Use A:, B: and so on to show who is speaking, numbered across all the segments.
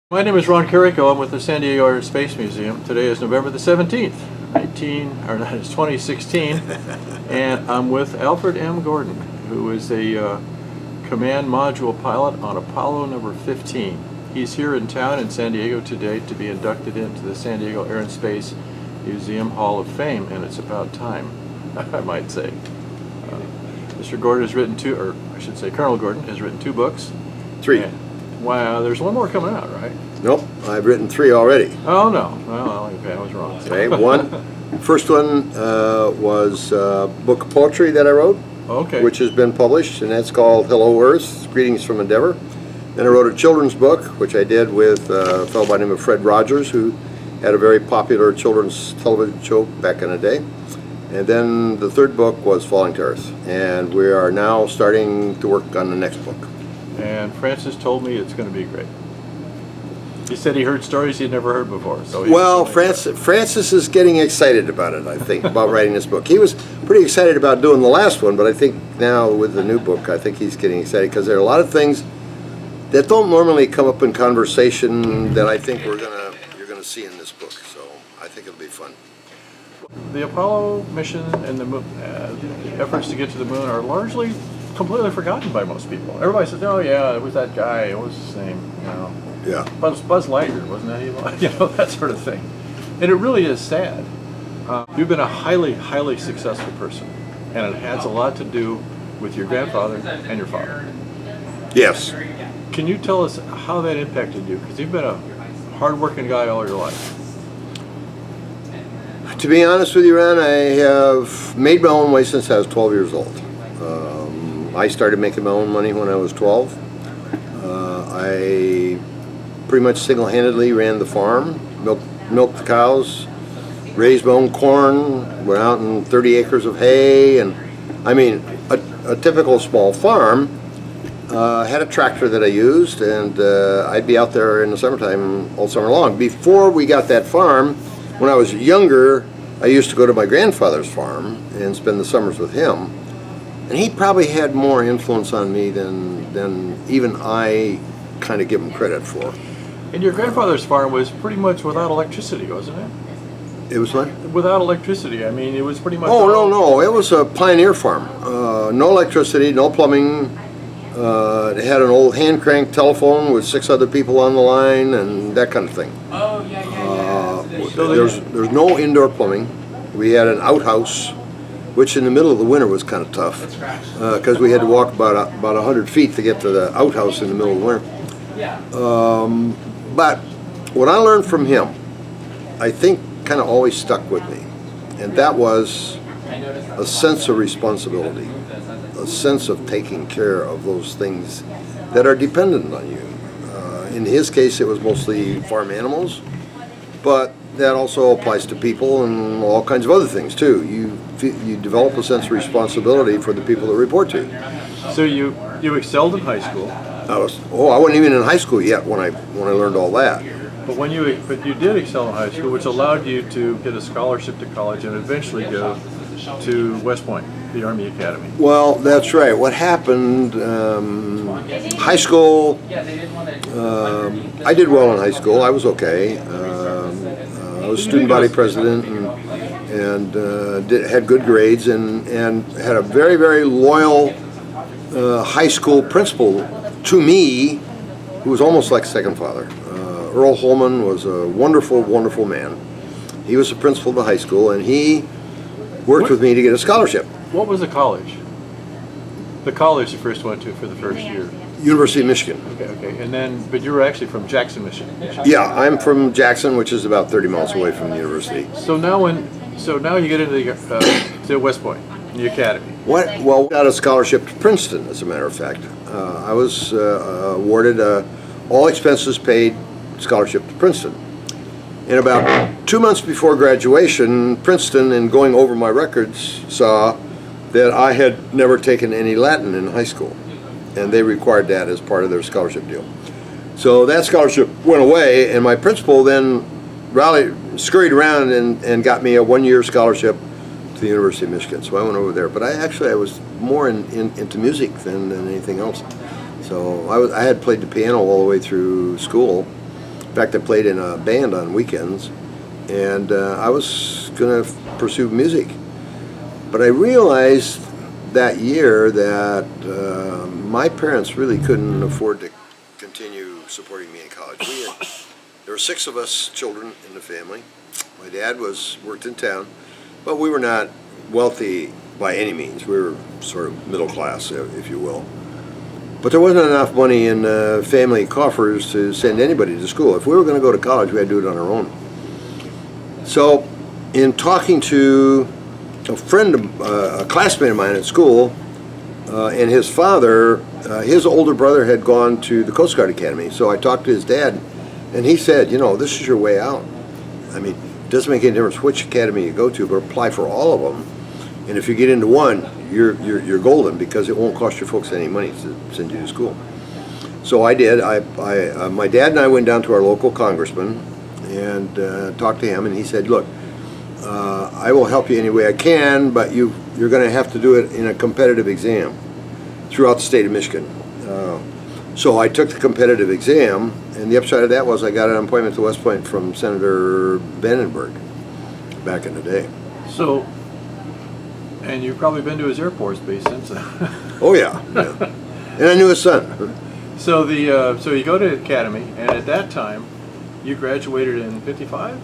A: My name is Ron Carrico. I'm with the San Diego Air and Space Museum. Today is November the 17th, 2016, and I'm with Alfred M. Gordon, who is a command module pilot on Apollo number 15. He's here in town in San Diego today to be inducted into the San Diego Air and Space Museum Hall of Fame, and it's about time, I might say. Mr. Gordon has written Colonel Gordon has written 2 books.
B: 3.
A: Wow, there's one more coming out, right?
B: Nope, I've written 3 already.
A: Oh no, well, okay, I was wrong.
B: Okay, first one was a book of poetry that I wrote,
A: okay,
B: which has been published, and that's called Hello Earth, Greetings from Endeavor. Then I wrote a children's book, which I did with a fellow by the name of Fred Rogers, who had a very popular children's television show back in the day. And then the 3rd book was Falling to Earth, and we are now starting to work on the next book.
A: And Francis told me it's going to be great. He said he heard stories he'd never heard before. So
B: Francis is getting excited about it, I think, about writing this book. He was pretty excited about doing the last one, but I think now with the new book, I think he's getting excited because there are a lot of things that don't normally come up in conversation that I think you're gonna see in this book. So I think it'll be fun.
A: The Apollo mission and the efforts to get to the moon are largely completely forgotten by most people. Everybody says, "Oh yeah, it was that guy. What was his name? You know,
B: yeah,
A: Buzz Lightyear, wasn't that he? You know, that sort of thing." And it really is sad. You've been a highly successful person, and it has a lot to do with your grandfather and your father.
B: Yes.
A: Can you tell us how that impacted you? Because you've been a hard-working guy all your life.
B: To be honest with you, Ron, I have made my own way since I was 12 years old. I started making my own money when I was 12. I pretty much single-handedly ran the farm, milked the cows, raised my own corn, went out in 30 acres of hay, and I mean, a typical small farm. Had a tractor that I used, and I'd be out there in the summertime all summer long. Before we got that farm, when I was younger, I used to go to my grandfather's farm and spend the summers with him. And he probably had more influence on me than even I kind of give him credit for.
A: And your grandfather's farm was pretty much without electricity, wasn't it?
B: It was what?
A: Without electricity. I mean, it was pretty much...
B: Oh, no. It was a pioneer farm. No electricity, no plumbing. It had an old hand-crank telephone with 6 other people on the line and that kind of thing.
C: Oh, yeah.
B: There's no indoor plumbing. We had an outhouse, which in the middle of the winter was kind of tough because we had to walk about 100 feet to get to the outhouse in the middle of the winter.
C: Yeah.
B: But what I learned from him, I think kind of always stuck with me, and that was a sense of responsibility, a sense of taking care of those things that are dependent on you. In his case, it was mostly farm animals, but that also applies to people and all kinds of other things too. You develop a sense of responsibility for the people that report to you.
A: So you excelled in high school.
B: I wasn't even in high school yet when I learned all that.
A: But you did excel in high school, which allowed you to get a scholarship to college and eventually go to West Point, the Army Academy.
B: Well, that's right. What happened? High school. I did well in high school. I was okay. I was student body president and had good grades and had a very loyal high school principal to me, who was almost like a second father. Earl Holman was a wonderful man. He was the principal of the high school, and he worked with me to get a scholarship.
A: What was the college? The college you first went to for the first year?
B: University of Michigan.
A: Okay. And then, but you were actually from Jackson, Michigan.
B: Yeah, I'm from Jackson, which is about 30 miles away from the university.
A: So now you get into to West Point, the academy.
B: Well, got a scholarship to Princeton, as a matter of fact. I was awarded all expenses paid scholarship to Princeton. And about 2 months before graduation, Princeton, in going over my records, saw that I had never taken any Latin in high school, and they required that as part of their scholarship deal. So that scholarship went away, and my principal then scurried around and got me a 1-year scholarship to the University of Michigan. So I went over there, but I was more into music than anything else. So I had played the piano all the way through school, fact, I played in a band on weekends, and I was going to pursue music. But I realized that year that my parents really couldn't afford to continue supporting me in college. There were 6 of us children in the family. My dad worked in town, but we were not wealthy by any means. We were sort of middle class, if you will. But there wasn't enough money in family coffers to send anybody to school. If we were going to go to college, we had to do it on our own. So, in talking to a classmate of mine at school, and his father, his older brother had gone to the Coast Guard Academy. So I talked to his dad, and he said, you know, this is your way out. I mean, it doesn't make any difference which academy you go to, but apply for all of them. And if you get into one, you're golden, because it won't cost your folks any money to send you to school. So I did. My dad and I went down to our local congressman and talked to him, and he said, look, I will help you any way I can, but you're going to have to do it in a competitive exam throughout the state of Michigan. So I took the competitive exam, and the upside of that was I got an appointment to West Point from Senator Vandenberg back in the day.
A: So, and you've probably been to his Air Force base since.
B: Oh yeah, yeah. And I knew his son.
A: So so you go to Academy, and at that time, you graduated in 55?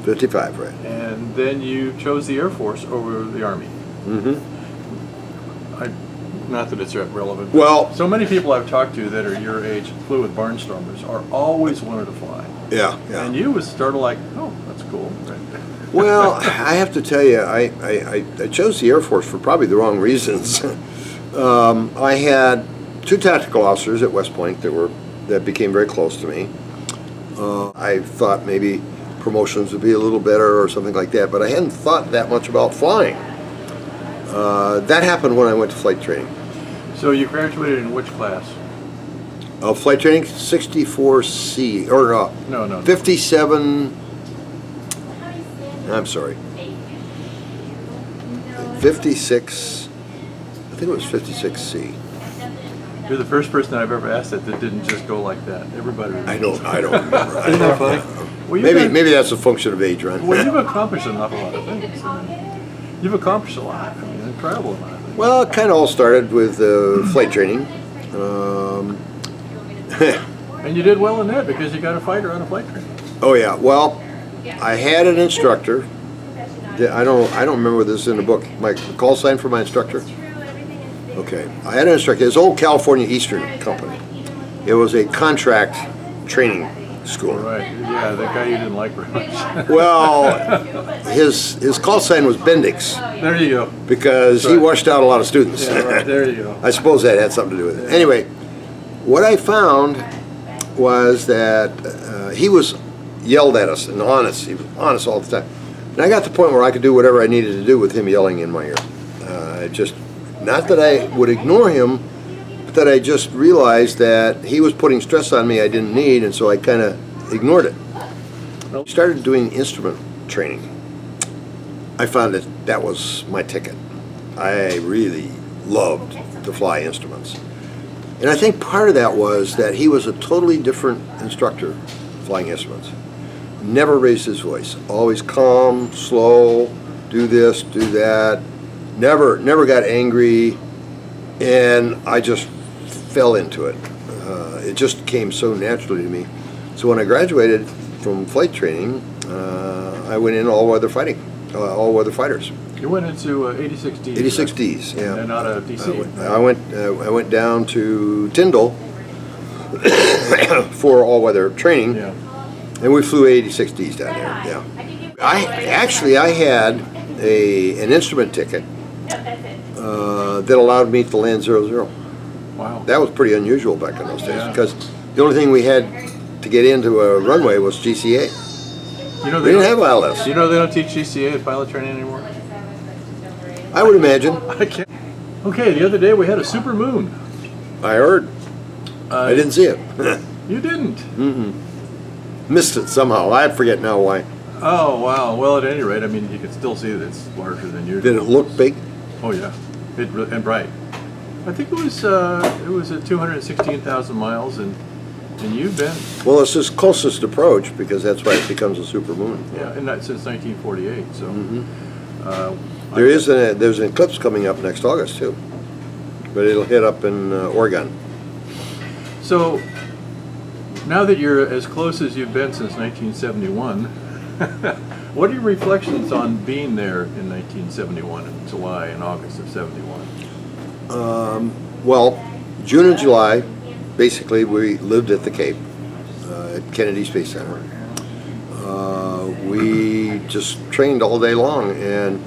B: 55, right.
A: And then you chose the Air Force over the Army.
B: Mm-hmm.
A: Not that it's relevant.
B: Well,
A: so many people I've talked to that are your age, flew with barnstormers, are always wanted to fly.
B: yeah, yeah.
A: And you was sort of like, oh, that's cool. Right?
B: Well, I have to tell you, I chose the Air Force for probably the wrong reasons. I had 2 tactical officers at West Point that became very close to me. I thought maybe promotions would be a little better or something like that, but I hadn't thought that much about flying. That happened when I went to flight training.
A: So you graduated in which class?
B: Flight training, 64C, or
A: No.
B: 57, I'm sorry, 56, I think it was 56C.
A: You're the first person I've ever asked that didn't just go like that. Everybody.
B: I don't remember.
A: Isn't that funny? Well,
B: Maybe that's a function of age, Ron.
A: Well, you've accomplished an awful lot of things. I mean, you've accomplished a lot. I mean, and traveled a lot.
B: Well, it kind of all started with flight training.
A: And you did well in that because you got a fighter on a flight training.
B: Oh yeah. Well, I had an instructor. I don't remember this in the book. My call sign for my instructor. Okay, I had an instructor. It was Old California Eastern Company. It was a contract training school.
A: Right. Yeah, that guy you didn't like very much.
B: Well, his call sign was Bendix.
A: There you go.
B: Because he washed out a lot of students.
A: Yeah, right. There you go.
B: I suppose that had something to do with it. Anyway, what I found was that he was yelled at us and honest. He was honest all the time. And I got to the point where I could do whatever I needed to do with him yelling in my ear. Not that I would ignore him, but that I just realized that he was putting stress on me I didn't need, and so I kind of ignored it. I started doing instrument training. I found that was my ticket. I really loved to fly instruments. And I think part of that was that he was a totally different instructor flying instruments. Never raised his voice. Always calm, slow, do this, do that. Never got angry, and I just fell into it. It just came so naturally to me. So when I graduated from flight training, I went in all-weather fighting, all-weather fighters.
A: You went into 86Ds.
B: 86Ds, right? Yeah.
A: And out of DC.
B: I went down to Tyndall for all-weather training,
A: Yeah.
B: and we flew 86Ds down there. Yeah. I had an instrument ticket that allowed me to land 00.
A: Wow.
B: That was pretty unusual back in those days,
A: Yeah.
B: because the only thing we had to get into a runway was GCA.
A: You know
B: They didn't have ILS.
A: You know they don't teach GCA at pilot training anymore?
B: I would imagine.
A: I can't. Okay, the other day we had a super moon.
B: I heard. I didn't see it.
A: You didn't?
B: Missed it somehow. I forget now why.
A: Oh, wow. Well, at any rate, I mean, you can still see that it's larger than usual.
B: Did it look big?
A: Oh, yeah. And bright. I think it was at 216,000 miles, and And you've been,
B: Well, it's its closest approach because that's why it becomes a supermoon.
A: yeah, and that since 1948, so.
B: There's an eclipse coming up next August too, but it'll hit up in Oregon.
A: So, now that you're as close as you've been since 1971, what are your reflections on being there in 1971, in July and August of 71?
B: Well, June and July, basically we lived at the Cape, at Kennedy Space Center. We just trained all day long, and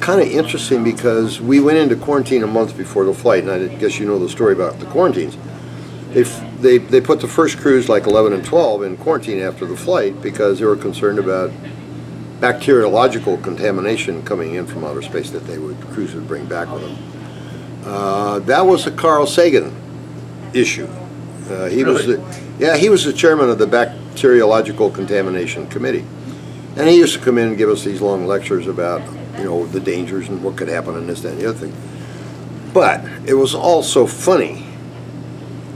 B: kind of interesting because we went into quarantine a month before the flight, and I guess you know the story about the quarantines. They put the first crews, like 11 and 12, in quarantine after the flight because they were concerned about bacteriological contamination coming in from outer space that crews would bring back with them. That was a Carl Sagan issue. He was the chairman of the Bacteriological Contamination Committee, and he used to come in and give us these long lectures about the dangers and what could happen and this, that, and the other thing. But it was all so funny.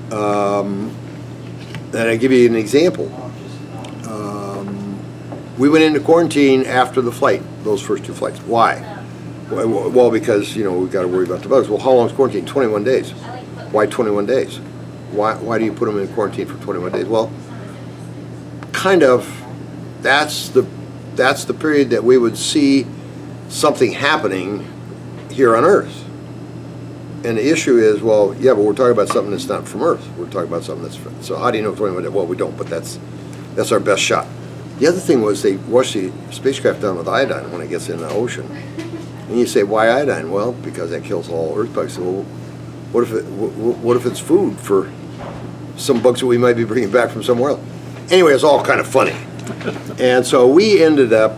B: And I give you an example. We went into quarantine after the flight, those first two flights. Why? Well, because we've got to worry about the bugs. Well, how long is quarantine? 21 days. Why 21 days? Why do you put them in quarantine for 21 days? Well, kind of. That's the period that we would see something happening here on Earth. And the issue is, well, yeah, but we're talking about something that's not from Earth. We're talking about something that's from, so how do you know 21 days? Well, we don't, but that's our best shot. The other thing was they wash the spacecraft down with iodine when it gets in the ocean. And you say, why iodine? Well, because that kills all Earth bugs. So, well, what if it's food for some bugs that we might be bringing back from somewhere else? Anyway, it's all kind of funny. And so we ended up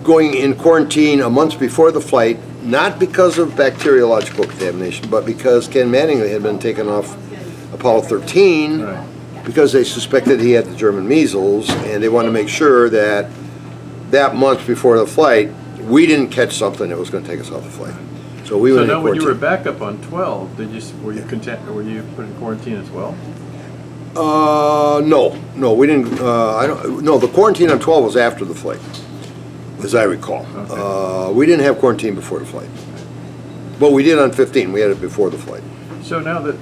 B: going in quarantine a month before the flight, not because of bacteriological contamination, but because Ken Mattingly had been taken off Apollo 13
A: Right.
B: because they suspected he had the German measles, and they wanted to make sure that month before the flight, we didn't catch something that was going to take us off the flight. So we went in
A: So now, when you
B: quarantine.
A: were back up on 12, were you put in quarantine as well?
B: No, we didn't. No, the quarantine on 12 was after the flight, as I recall.
A: Okay.
B: We didn't have quarantine before the flight. Well, we did on 15. We had it before the flight.
A: So now the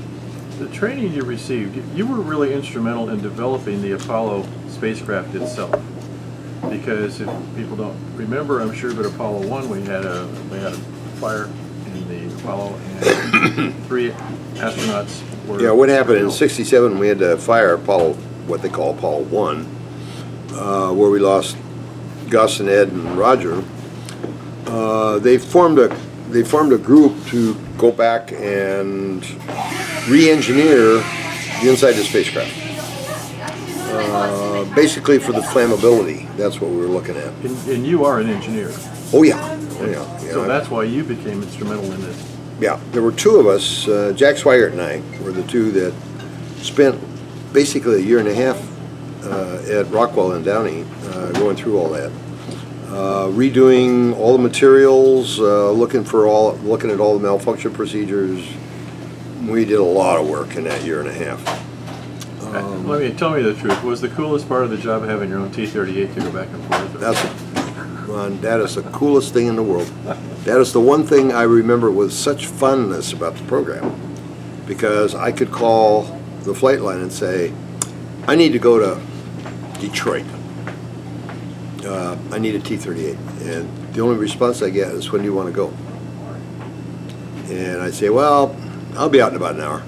A: training you received, you were really instrumental in developing the Apollo spacecraft itself. Because if people don't remember, I'm sure, but Apollo 1, we had a fire in the Apollo, and 3 astronauts were...
B: Yeah, what happened in
A: killed.
B: '67? We had to fire Apollo, what they call Apollo 1, where we lost Gus and Ed and Roger. They formed a group to go back and re-engineer the inside of the spacecraft. Basically for the flammability, that's what we were looking at.
A: And you are an engineer.
B: Oh yeah.
A: So that's why you became instrumental in this.
B: Yeah, there were two of us, Jack Swigert and I were the two that spent basically a year and a half at Rockwell and Downey going through all that. Redoing all the materials, looking at all the malfunction procedures. We did a lot of work in that year and a half.
A: Tell me the truth. Was the coolest part of the job having your own T-38 to go back and forth?
B: That is the coolest thing in the world. That is the one thing I remember with such fondness about the program, because I could call the flight line and say, I need to go to Detroit. I need a T-38. And the only response I get is, when do you want to go? And I say, well, I'll be out in about an hour.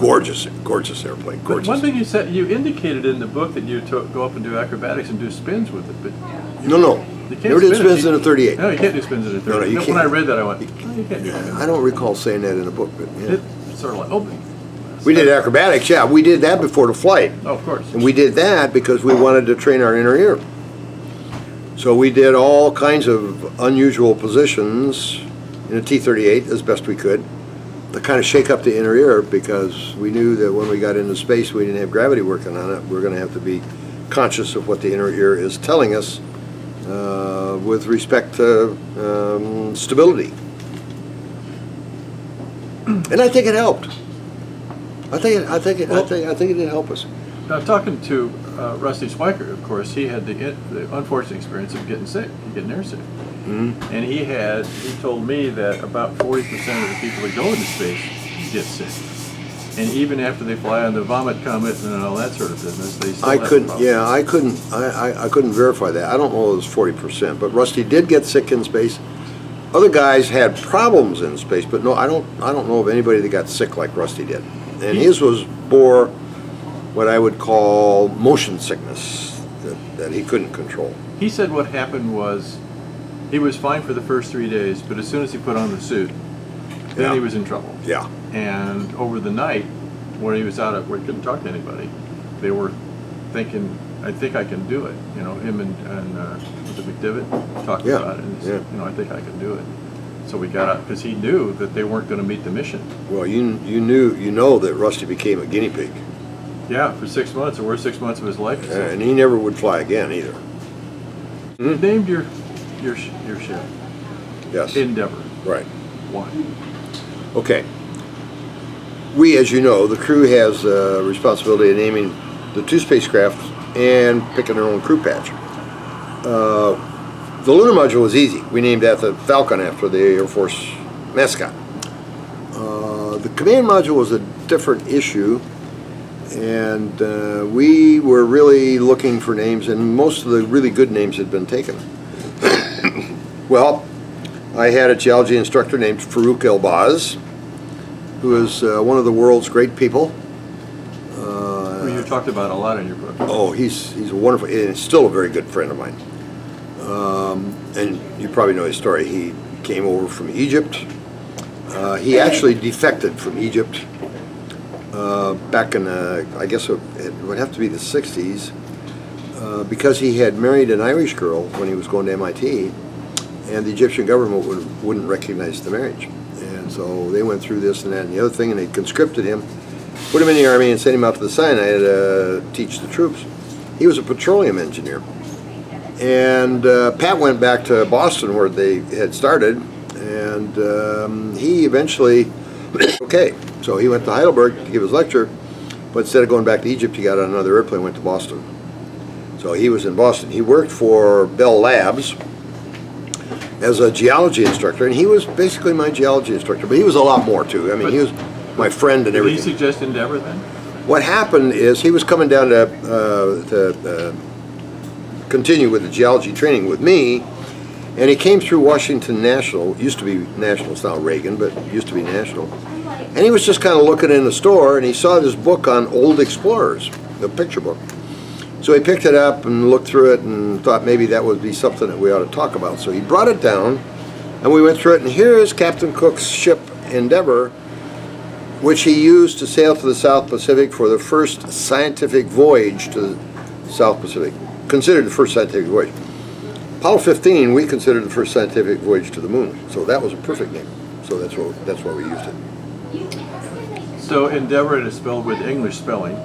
B: Gorgeous airplane,
A: But
B: gorgeous.
A: one thing you said, you indicated in the book that you go up and do acrobatics and do spins with it, but
B: No.
A: you can't
B: Never did
A: spin
B: spins in a 38.
A: No, you can't do spins in a 38.
B: No, you
A: When
B: can't.
A: I read that, I went, no, you can't do that.
B: I don't recall saying that in the book, but yeah.
A: It's sort of like, oh,
B: We did acrobatics, yeah. We did that before the flight.
A: oh, of course.
B: And we did that because we wanted to train our inner ear. So we did all kinds of unusual positions in a T-38 as best we could to kind of shake up the inner ear, because we knew that when we got into space we didn't have gravity working on it. We're going to have to be conscious of what the inner ear is telling us with respect to stability. And I think it helped. I think it did help us.
A: Now, talking to Rusty Swiker, of course, he had the unfortunate experience of getting sick, getting airsick.
B: Mm-hmm.
A: And he told me that about 40% of the people that go into space get sick. And even after they fly on the vomit comet and all that sort of business, they still have problems.
B: Yeah, I couldn't verify that. I don't know if it was 40%, but Rusty did get sick in space. Other guys had problems in space, but no, I don't know of anybody that got sick like Rusty did. And his was more what I would call motion sickness that he couldn't control.
A: He said what happened was he was fine for the first 3 days, but as soon as he put on the suit, then he was in trouble.
B: Yeah.
A: And over the night, when he was out where he couldn't talk to anybody, they were thinking, I think I can do it. You know, him and was it McDivitt talked about it, and he said, you know, I think I can do it. So we got out because he knew that they weren't going to meet the mission.
B: Well, you know that Rusty became a guinea pig.
A: Yeah, for 6 months, or 6 months of his life.
B: And he never would fly again either.
A: You named your ship.
B: Yes.
A: Endeavor.
B: Right.
A: Why?
B: Okay. We, as you know, the crew has a responsibility of naming the two spacecraft and picking their own crew patch. The Lunar Module was easy. We named that the Falcon after the Air Force mascot. The Command Module was a different issue, and we were really looking for names, and most of the really good names had been taken. Well, I had a geology instructor named Farouk Elbaz, who is one of the world's great people.
A: Well, you talked about a lot in your book.
B: Oh, he's a wonderful, and still a very good friend of mine. And you probably know his story. He came over from Egypt. He actually defected from Egypt back in, I guess it would have to be the 60s, because he had married an Irish girl when he was going to MIT, and the Egyptian government wouldn't recognize the marriage. And so they went through this and that and the other thing, and they conscripted him, put him in the army, and sent him out to the Sinai to teach the troops. He was a petroleum engineer. And Pat went back to Boston where they had started, and he eventually, okay, so he went to Heidelberg to give his lecture, but instead of going back to Egypt, he got on another airplane and went to Boston. So he was in Boston. He worked for Bell Labs as a geology instructor, and he was basically my geology instructor, but he was a lot more too. I mean, he was my friend and everything.
A: Did he suggest Endeavor then?
B: What happened is he was coming down to continue with the geology training with me, and he came through Washington National. It used to be National, it's now Reagan, but it used to be National. And he was just kind of looking in the store, and he saw this book on old explorers, the picture book. So he picked it up and looked through it and thought maybe that would be something that we ought to talk about. So he brought it down, and we went through it, and here is Captain Cook's ship Endeavor, which he used to sail to the South Pacific for the first scientific voyage to the South Pacific. Considered the first scientific voyage. Apollo 15, we considered the first scientific voyage to the moon. So that was a perfect name. So that's why we used it.
A: So Endeavor is spelled with English spelling.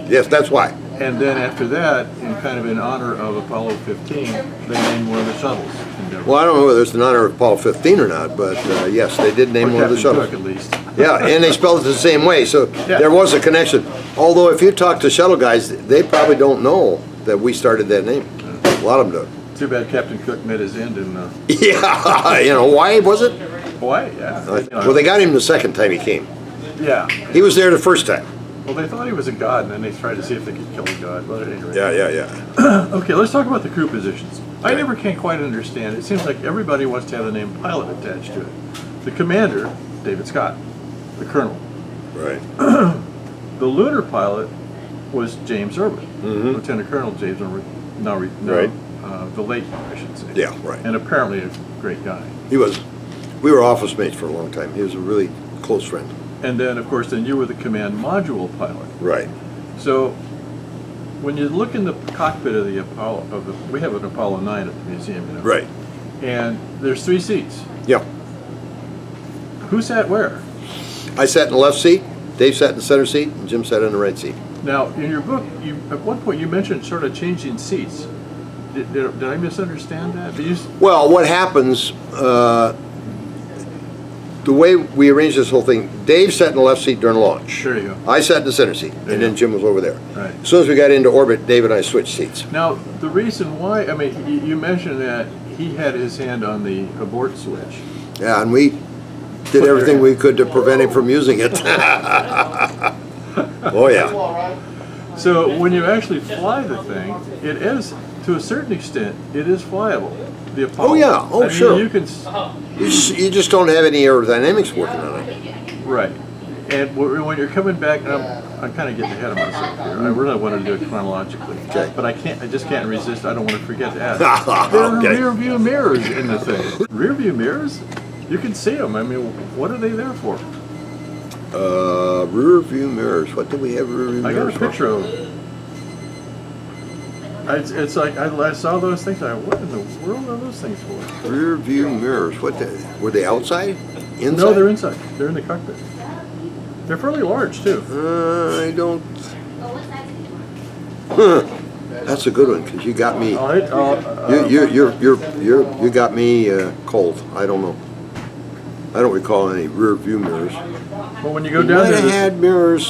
B: Yes, that's why.
A: And then after that, in honor of Apollo 15, they named one of the shuttles Endeavor.
B: Well, I don't know whether it's in honor of Apollo 15 or not, but yes, they did name one of the shuttles.
A: Cook, at least.
B: Yeah, and they spelled it the same way, so there was a connection. Although if you talk to shuttle guys, they probably don't know that we started that name. A lot of them do.
A: Too bad Captain Cook met his end in
B: Yeah, you know, why was it?
A: Hawaii, yeah.
B: Well, they got him the second time he came.
A: Yeah.
B: He was there the first time.
A: Well, they thought he was a god, and then they tried to see if they could kill a god. But at any rate.
B: Yeah.
A: Okay, let's talk about the crew positions. I never can quite understand. It seems like everybody wants to have the name pilot attached to it. The commander, David Scott. The colonel.
B: Right.
A: The lunar pilot was James Irwin.
B: Mm-hmm.
A: Lieutenant Colonel James Irwin.
B: Right.
A: The late, I should say.
B: Yeah, right.
A: And apparently a great guy.
B: He was. We were office mates for a long time. He was a really close friend.
A: And then, of course, you were the command module pilot.
B: Right.
A: So, when you look in the cockpit of the Apollo, we have an Apollo 9 at the museum, you know.
B: Right.
A: And there's 3 seats.
B: Yeah.
A: Who sat where?
B: I sat in the left seat, Dave sat in the center seat, and Jim sat in the right seat.
A: Now, in your book, at one point you mentioned sort of changing seats. Did I misunderstand that?
B: Well, what happens, the the way we arranged this whole thing, Dave sat in the left seat during launch.
A: There you go.
B: I sat in the center seat,
A: There
B: and
A: you
B: then
A: go.
B: Jim was over there.
A: Right.
B: As soon as we got into orbit, Dave and I switched seats.
A: Now, the reason why, I mean, you mentioned that he had his hand on the abort switch.
B: Yeah, and we did everything we could to prevent him from using it. Oh yeah.
A: So when you actually fly the thing, it is, to a certain extent, it is flyable. The Apollo.
B: Oh, yeah. Oh,
A: I mean,
B: sure.
A: You can,
B: You just don't have any aerodynamics working on it.
A: right. And when you're coming back, and I'm kind of getting ahead of myself here. I really want to do it chronologically.
B: Okay.
A: But I just can't resist. I don't want to forget to ask. There are
B: Okay.
A: rear view mirrors in the thing. Rear view mirrors? You can see them. I mean, what are they there for?
B: Rear view mirrors. What do we have rear view
A: I got
B: mirrors
A: a picture of them. It's like I saw those things. I what in the world are those things for?
B: for? Rear view mirrors. Were they outside? Inside?
A: No, they're inside. They're in the cockpit. They're fairly large too.
B: I don't. Huh. That's a good one because you got me. You got me cold. I don't know. I don't recall any rear view mirrors.
A: Well, when you go
B: We
A: down
B: might
A: there,
B: have had mirrors.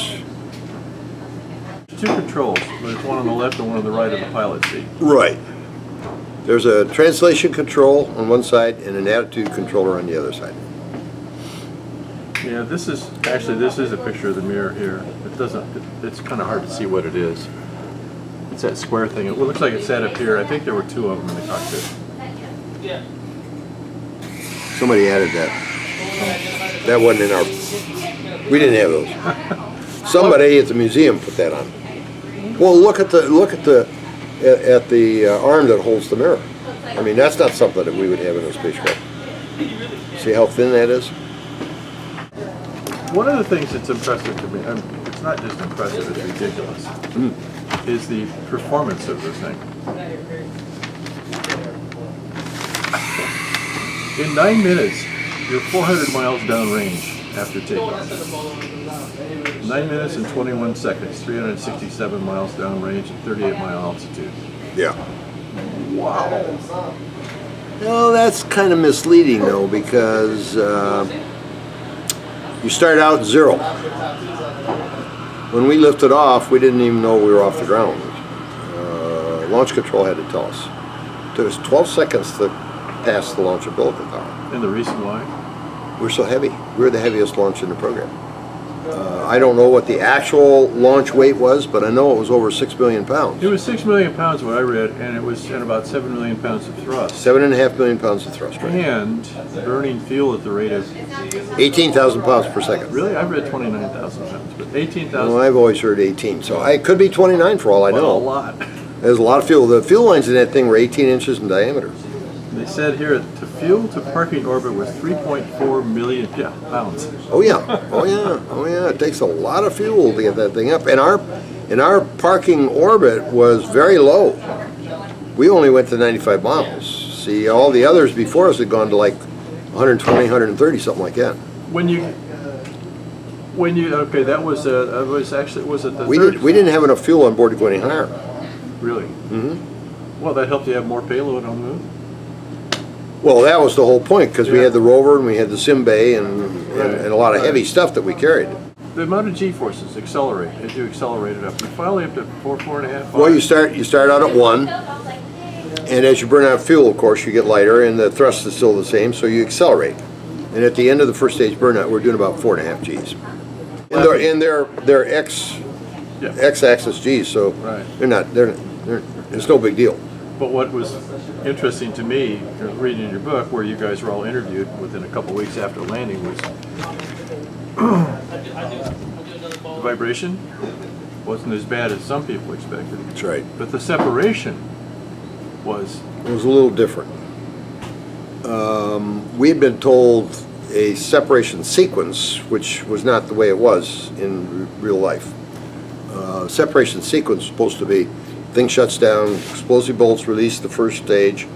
A: there's two controls. There's one on the left and one on the right of the pilot seat.
B: Right. There's a translation control on one side and an attitude controller on the other side.
A: Yeah, this is a picture of the mirror here. It doesn't. It's kind of hard to see what it is. It's that square thing. It looks like it's set up here. I think there were two of them in the cockpit.
B: Somebody added that. That wasn't in our. We didn't have those. Somebody at the museum put that on. Well, look at the arm that holds the mirror. I mean, that's not something that we would have in a spacecraft. See how thin that is?
A: One of the things that's impressive to me, it's not just impressive, it's ridiculous, is the performance of this thing. In 9 minutes, you're 400 miles downrange after takeoff. 9 minutes and 21 seconds, 367 miles downrange at 38-mile altitude.
B: Yeah.
A: Wow.
B: Well, that's kind of misleading though, because you start out 0. When we lifted off, we didn't even know we were off the ground. Launch control had to tell us. It took us 12 seconds to pass the launch umbilical tower.
A: And the reason why?
B: We're so heavy. We're the heaviest launch in the program. I don't know what the actual launch weight was, but I know it was over 6 million pounds.
A: It was 6 million pounds, what I read, and it was at about 7 million pounds of thrust.
B: 7.5 million pounds of thrust. Right?
A: And burning fuel at the rate of,
B: 18,000 pounds per second.
A: really, I've read 29,000 pounds, but 18,000.
B: Well, I've always heard 18, so I could be 29 for all I
A: Well,
B: know.
A: a lot.
B: There's a lot of fuel. The fuel lines in that thing were 18 inches in diameter.
A: They said here, to fuel to parking orbit was 3.4 million pounds.
B: Oh yeah, oh yeah, oh yeah. It takes a lot of fuel to get that thing up. And our parking orbit was very low. We only went to 95 miles. See, all the others before us had gone to like 120, 130, something like that.
A: Okay, that was actually, was it the
B: We
A: third?
B: didn't have enough fuel on board to go any higher.
A: Really?
B: Mm-hmm.
A: Well, that helped you have more payload on the moon?
B: Well, that was the whole point, because we
A: Yeah.
B: had the rover and we had the sim bay and a lot of heavy stuff that we carried.
A: The amount of G-forces accelerate as you accelerate it up. You finally up to 4.5. 5.
B: Well, you start out at 1, and as you burn out fuel, of course, you get lighter, and the thrust is still the same, so you accelerate. And at the end of the first stage burnout, we're doing about 4.5 Gs. And they're x-axis Gs, so
A: Right.
B: it's no big deal.
A: But what was interesting to me, reading your book, where you guys were all interviewed within a couple weeks after landing, was the vibration wasn't as bad as some people expected.
B: That's right.
A: But the separation was.
B: It was a little different. We had been told a separation sequence, which was not the way it was in real life. Separation sequence was supposed to be thing shuts down, explosive bolts release the first stage,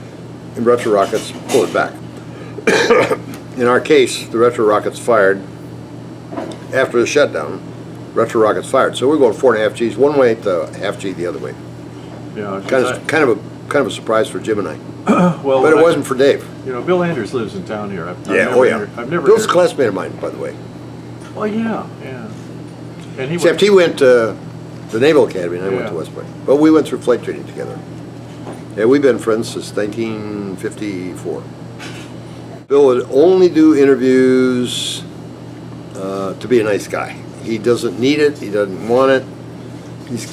B: and retro rockets pull it back. In our case, the retro rockets fired after the shutdown. Retro rockets fired, so we're going 4.5 Gs one way to half G the other way.
A: Yeah,
B: Kind kind of a surprise for Jim and I.
A: Well,
B: But it wasn't for Dave.
A: You know, Bill Anders lives in town here. I've
B: Yeah,
A: never
B: oh yeah.
A: I've never.
B: Bill's a classmate of mine, by the way.
A: Well, yeah, yeah. And he
B: Except he went to the Naval Academy and I went
A: Yeah.
B: to West Point. But we went through flight training together. Yeah, we've been friends since 1954. Bill would only do interviews to be a nice guy. He doesn't need it. He doesn't want it. He's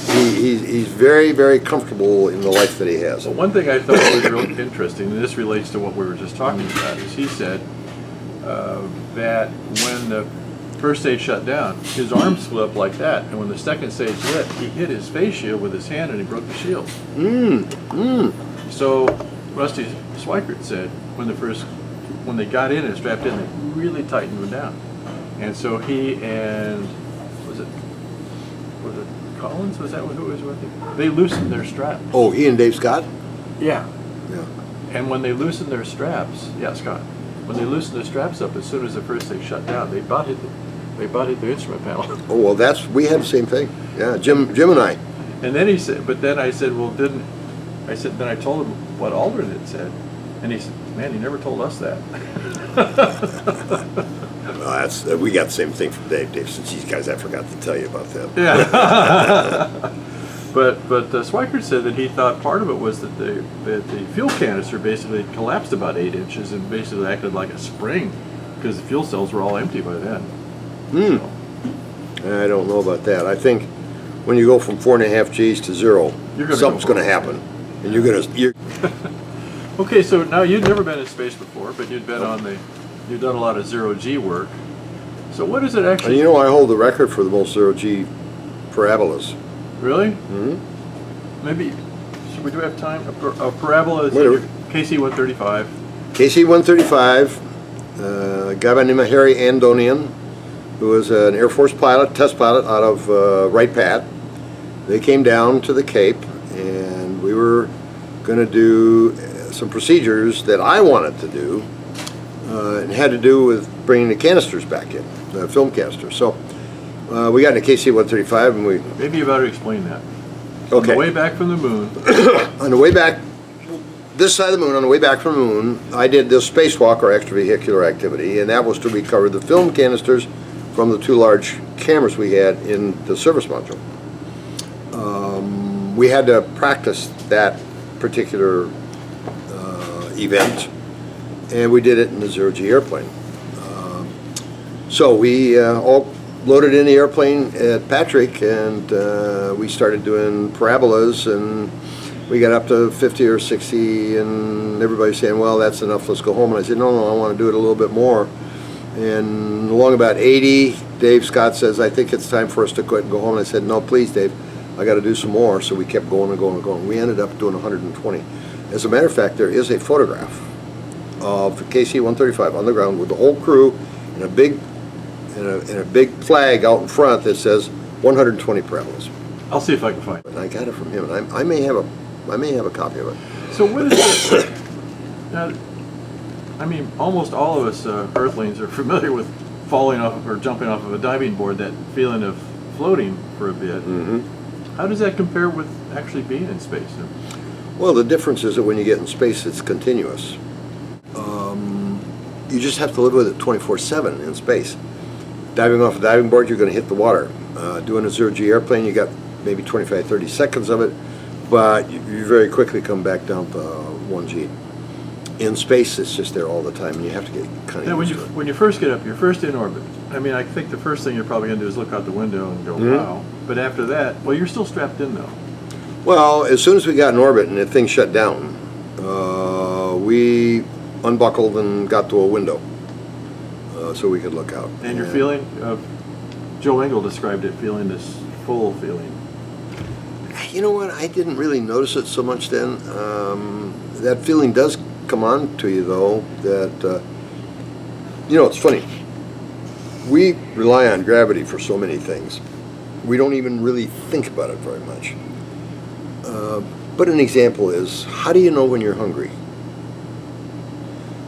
B: very, very comfortable in the life that he has.
A: Well, one thing I thought was real interesting, and this relates to what we were just talking about, is he said that when the first stage shut down, his arms flew up like that, and when the second stage lit, he hit his face shield with his hand and he broke the shield. So Rusty Swikert said when they got in and strapped in, they really tightened them down. And so he and was it Collins? Was that who was with him? They loosened their straps.
B: Oh, he and Dave Scott?
A: Yeah.
B: Yeah.
A: And when they loosened their straps, yeah, Scott. When they loosened their straps up, as soon as the first thing shut down, they butted the instrument panel.
B: Oh, well, we had the same thing. Yeah, Jim and I.
A: And then he said, but then I said, well, then I told him what Aldrin had said, and he said, man, he never told us that.
B: Well, we got the same thing from Dave. Dave said, geez, guys, I forgot to tell you about that.
A: Yeah. But Swikert said that he thought part of it was that the fuel canister basically collapsed about 8 inches and basically acted like a spring because the fuel cells were all empty by then. So.
B: I don't know about that. I think when you go from 4.5 Gs to 0, something's going to happen, and you're.
A: Okay, so now you'd never been in space before, but you'd been you've done a lot of 0G work. So what is it actually?
B: And you know, I hold the record for the most 0G parabolas.
A: Really? Mm-hmm. Maybe, we do have time? A parabola is KC-135.
B: KC-135, a guy by the name of Harry Andonian, who was an Air Force pilot, test pilot out of Wright Pat. They came down to the Cape, and we were going to do some procedures that I wanted to do. It had to do with bringing the canisters back in, the film canisters. So we got in a KC-135 and we...
A: Maybe you better explain that.
B: Okay.
A: On the way back from the moon.
B: On the way back, this side of the moon, on the way back from the moon, I did this spacewalk or extravehicular activity, and that was to recover the film canisters from the 2 large cameras we had in the service module. We had to practice that particular event, and we did it in the 0G airplane. So we all loaded in the airplane at Patrick, and we started doing parabolas, and we got up to 50 or 60, and everybody's saying, well, that's enough, let's go home. And I said, no, I want to do it a little bit more. And along about 80, Dave Scott says, I think it's time for us to quit and go home. And I said, no, please, Dave, I got to do some more. So we kept going and going and going. We ended up doing 120. As a matter of fact, there is a photograph of the KC-135 on the ground with the whole crew and a big flag out in front that says 120 parabolas.
A: I'll see if I can find it.
B: And I got it from him, and I may have a copy of it.
A: So what is it? Now, I mean, almost all of us Earthlings are familiar with falling off or jumping off of a diving board, that feeling of floating for a bit.
B: Mm-hmm.
A: How does that compare with actually being in space?
B: Well, the difference is that when you get in space, it's continuous. You just have to live with it 24/7 in space. Diving off a diving board, you're going to hit the water. Doing a 0G airplane, you got maybe 25, 30 seconds of it, but you very quickly come back down to 1G. In space, it's just there all the time, and you have to get kind of used to it.
A: When you first get up, you're first in orbit. I mean, I think the first thing you're probably going to do is look out the window and go, wow. But after that, well, you're still strapped in, though.
B: Well, as soon as we got in orbit and the thing shut down, we unbuckled and got to a window so we could look out.
A: And your feeling of, Joe Engel described it, feeling this full feeling.
B: You know what, I didn't really notice it so much then. That feeling does come on to you, though, that, you know, it's funny. We rely on gravity for so many things. We don't even really think about it very much. But an example is, how do you know when you're hungry?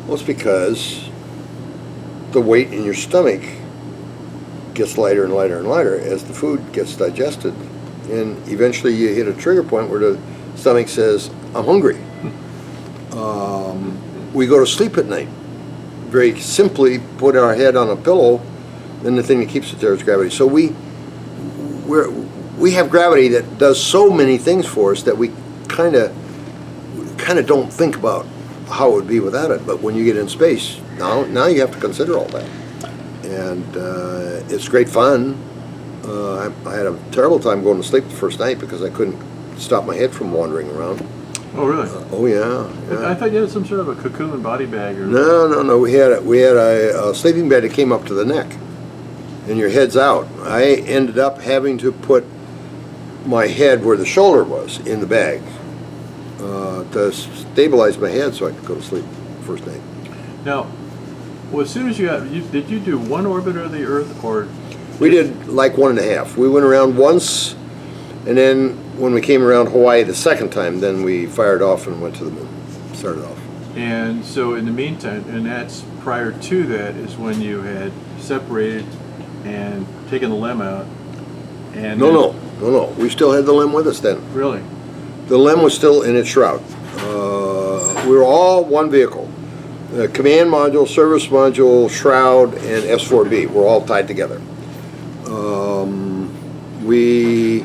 B: Well, it's because the weight in your stomach gets lighter and lighter and lighter as the food gets digested. And eventually you hit a trigger point where the stomach says, I'm hungry. We go to sleep at night. Very simply put our head on a pillow, and the thing that keeps it there is gravity. So we have gravity that does so many things for us that we kind of don't think about how it would be without it. But when you get in space, now you have to consider all that. And it's great fun. I had a terrible time going to sleep the first night because I couldn't stop my head from wandering around.
A: Oh, really?
B: Oh yeah, yeah.
A: I thought you had some sort of a cocoon body bag or...
B: No. We had a sleeping bag that came up to the neck, and your head's out. I ended up having to put my head where the shoulder was in the bag to stabilize my head so I could go to sleep the first night.
A: Now, well, as soon as did you do one orbit of the Earth, or...
B: We did like 1.5. We went around once, and then when we came around Hawaii the second time, then we fired off and went to the moon. Started off.
A: And so in the meantime, and that's prior to that, is when you had separated and taken the LEM out. And
B: No. We still had the LEM with us then.
A: Really?
B: The LEM was still in its shroud. We were all one vehicle. Command module, service module, shroud, and S4B were all tied together. We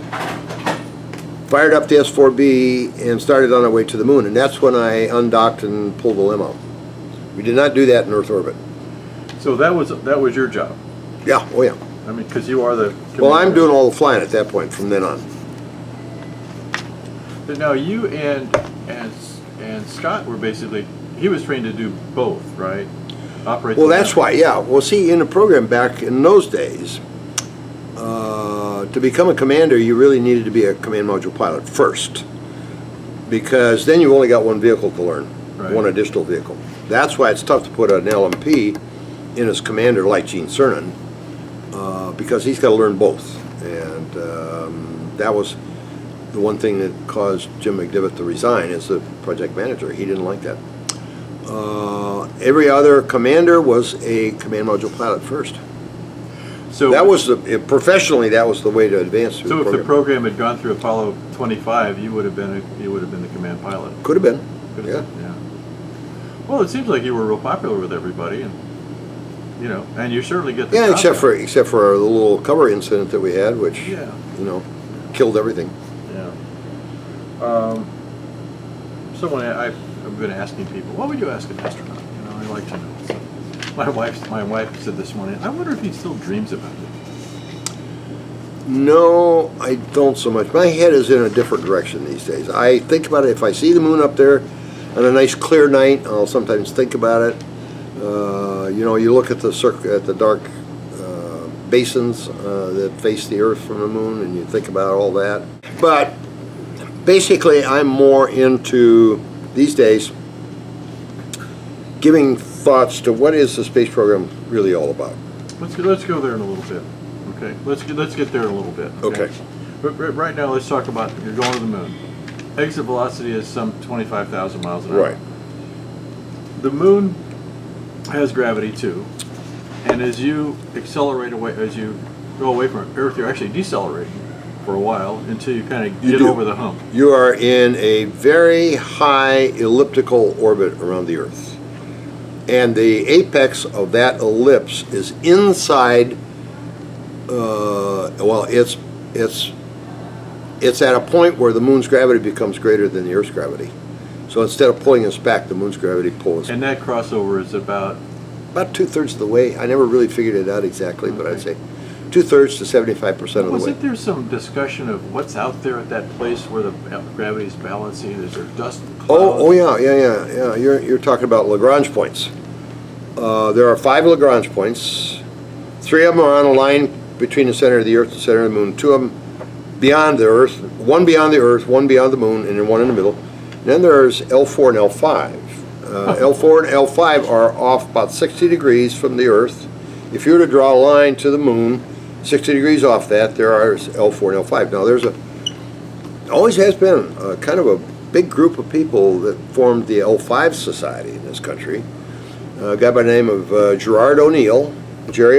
B: fired up the S4B and started on our way to the moon, and that's when I undocked and pulled the LEM out. We did not do that in Earth orbit.
A: So that was your job?
B: Yeah, oh yeah.
A: I mean, because you are the...
B: Well, I'm doing all the flying at that point from then on.
A: But now you and Scott were basically... He was trained to do both, right? Operate.
B: Well, that's why, yeah. Well, see, in the program back in those days, to become a commander, you really needed to be a command module pilot first, because then you only got one vehicle to learn,
A: right.
B: One additional vehicle. That's why it's tough to put an LMP in as commander like Gene Cernan, because he's got to learn both. And that was the one thing that caused Jim McDivitt to resign as the project manager. He didn't like that. Every other commander was a command module pilot first.
A: So
B: that was professionally, that was the way to advance through
A: so
B: the program.
A: If the program had gone through Apollo 25, you would have been the command pilot.
B: Could have been.
A: Could
B: Yeah.
A: have been, yeah. Well, it seems like you were real popular with everybody, and and you certainly get the
B: Yeah,
A: job
B: except for the little cover incident that we had, which killed everything.
A: Yeah. Someone I've been asking people, what would you ask an astronaut? I like to know. So my wife said this morning, I wonder if he still dreams about it.
B: No, I don't so much. My head is in a different direction these days. I think about it. If I see the moon up there on a nice clear night, I'll sometimes think about it. You look at the dark basins that face the Earth from the moon, and you think about all that. But basically, I'm more into, these days, giving thoughts to what is the space program really all about.
A: Let's go there in a little bit. Okay. Let's get there in a little bit.
B: Okay.
A: But right now, let's talk about you're going to the moon. Exit velocity is some 25,000 miles an hour.
B: Right.
A: The moon has gravity too, and as you accelerate away, as you go away from Earth, you're actually decelerating for a while until you kind of get over the hump.
B: You are in a very high elliptical orbit around the Earth. And the apex of that ellipse is inside, it's at a point where the moon's gravity becomes greater than the Earth's gravity. So instead of pulling us back, the moon's gravity pulls us.
A: And that crossover is about
B: 2/3 of the way. I never really figured it out exactly, but I'd say 2/3 to 75% of the way.
A: Wasn't there some discussion of what's out there at that place where the gravity is balancing? Is there dust and clouds?
B: Oh yeah. You're talking about Lagrange points. There are 5 Lagrange points. 3 of them are on a line between the center of the Earth and the center of the moon. 2 of them beyond the Earth. 1 beyond the Earth, 1 beyond the moon, and then 1 in the middle. Then there's L4 and L5. L4 and L5 are off about 60 degrees from the Earth. If you were to draw a line to the moon, 60 degrees off that, there are L4 and L5. Now there's always has been kind of a big group of people that formed the L5 Society in this country. A guy by the name of Jerry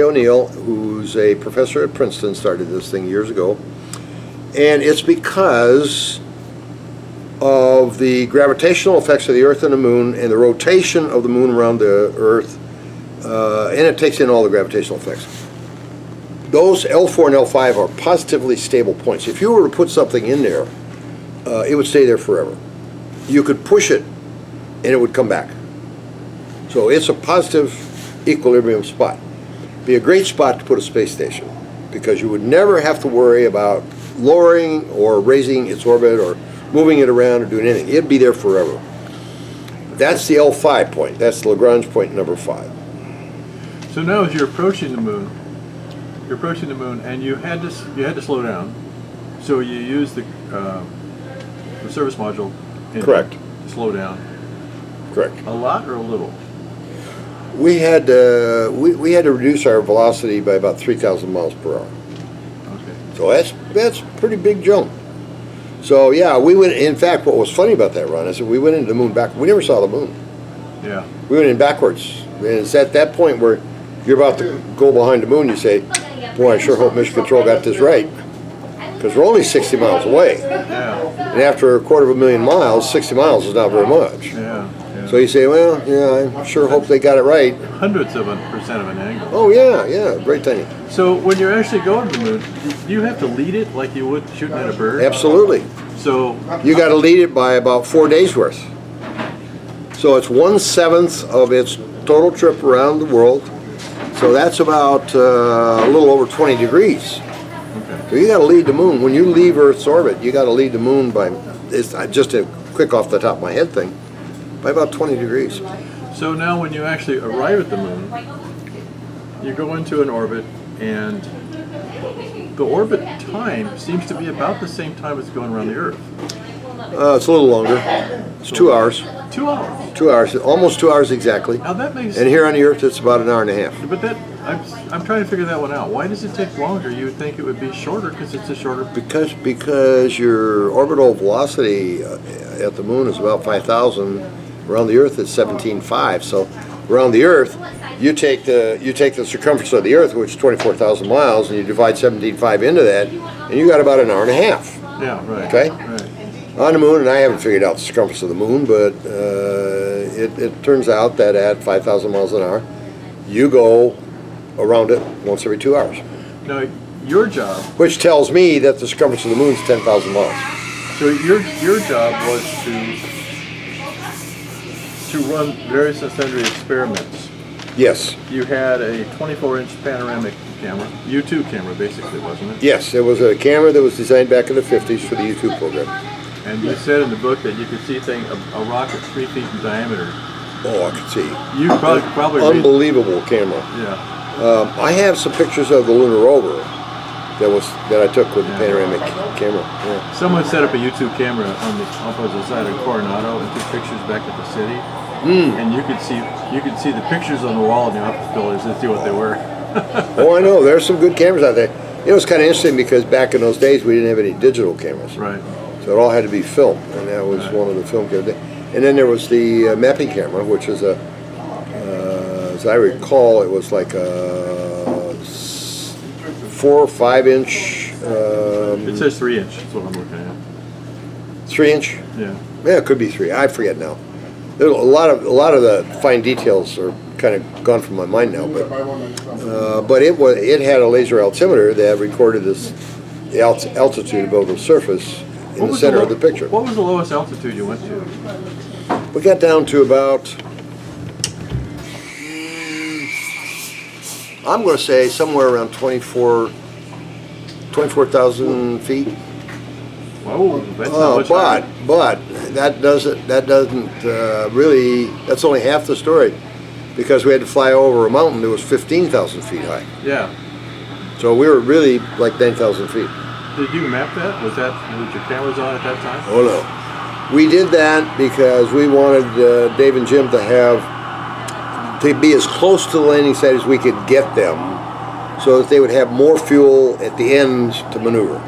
B: O'Neill, who's a professor at Princeton, started this thing years ago. And it's because the gravitational effects of the Earth and the Moon and the rotation of the Moon around the Earth, and it takes in all the gravitational effects. Those L4 and L5 are positively stable points. If you were to put something in there, it would stay there forever. You could push it and it would come back. So it's a positive equilibrium spot. Be a great spot to put a space station, because you would never have to worry about lowering or raising its orbit or moving it around or doing anything. It'd be there forever. That's the L5 point. That's the Lagrange point number 5.
A: So now as you're approaching the moon, and you had to slow down. So you use the service module engine
B: Correct.
A: to slow down.
B: Correct.
A: A lot or a little?
B: We had we had to reduce our velocity by about 3,000 miles per hour.
A: Okay.
B: So that's a pretty big jump. So yeah, we went. In fact, what was funny about that run is that we went into the moon back. We never saw the moon.
A: Yeah.
B: We went in backwards, and it's at that point where you're about to go behind the moon. You say, "Boy, I sure hope Mission Control got this right," because we're only 60 miles away.
A: Yeah.
B: And after a 250,000 miles, 60 miles is not very much.
A: Yeah.
B: So you say, well, yeah, I sure hope they got it right.
A: Hundredths of a percent of an angle.
B: Oh yeah, very tiny.
A: So when you're actually going to the moon, do you have to lead it like you would shooting at a bird?
B: Absolutely.
A: So
B: You got to lead it by about 4 days worth. So it's 1/7 of its total trip around the world. So that's about a little over 20 degrees.
A: okay.
B: So you got to lead the moon. When you leave Earth's orbit, you got to lead the moon by, it's just a quick off the top of my head thing, by about 20 degrees.
A: So now when you actually arrive at the moon, you go into an orbit, and the orbit time seems to be about the same time as going around the Earth.
B: It's a little longer. It's 2 hours.
A: 2 hours.
B: 2 hours, almost 2 hours exactly.
A: Now that makes.
B: And here on the Earth, it's about an hour and a half.
A: But that I'm trying to figure that one out. Why does it take longer? You would think it would be shorter because it's a shorter.
B: Because your orbital velocity at the moon is about 5,000. Around the Earth, it's 17.5. So around the Earth, you take the circumference of the Earth, which is 24,000 miles, and you divide 17.5 into that, and you got about an hour and a half.
A: Yeah. Right.
B: Okay.
A: Right.
B: On the moon, and I haven't figured out the circumference of the moon, but it turns out that at 5,000 miles an hour, you go around it once every 2 hours.
A: Now your job.
B: Which tells me that the circumference of the moon is 10,000 miles.
A: So your job was to run various and sundry experiments.
B: Yes.
A: You had a 24-inch panoramic camera, U2 camera basically, wasn't it?
B: Yes, it was a camera that was designed back in the 50s for the U2 program.
A: And you said in the book that you could see a rocket 3 feet in diameter.
B: Oh, I could see.
A: You probably
B: Unbelievable camera.
A: Yeah.
B: I have some pictures of the lunar rover that I took with the panoramic camera. Yeah.
A: Someone set up a U2 camera on the opposite side of Coronado and took pictures back at the city. And you could see the pictures on the wall in the office buildings and see what they were.
B: Oh, I know. There's some good cameras out there. You know, it's kind of interesting because back in those days we didn't have any digital cameras.
A: Right.
B: So it all had to be film, and that was one of the film cameras. And then there was the mapping camera, which is as I recall, it was like a 4 or 5 inch.
A: It says 3 inch. That's what I'm looking at.
B: 3 inch.
A: Yeah.
B: Yeah, it could be 3. I forget now. There's a lot of the fine details are kind of gone from my mind now, but it had a laser altimeter that recorded the altitude above the surface in the center of the picture.
A: What was the lowest altitude you went to?
B: We got down to about, I'm going to say somewhere around 24,000 feet.
A: Whoa, that's not much higher.
B: But that doesn't really. That's only half the story, because we had to fly over a mountain that was 15,000 feet high.
A: Yeah.
B: So we were really like 9,000 feet.
A: Did you map that? Was your cameras on at that time?
B: Oh no, we did that because we wanted Dave and Jim to be as close to the landing site as we could get them, so that they would have more fuel at the end to maneuver.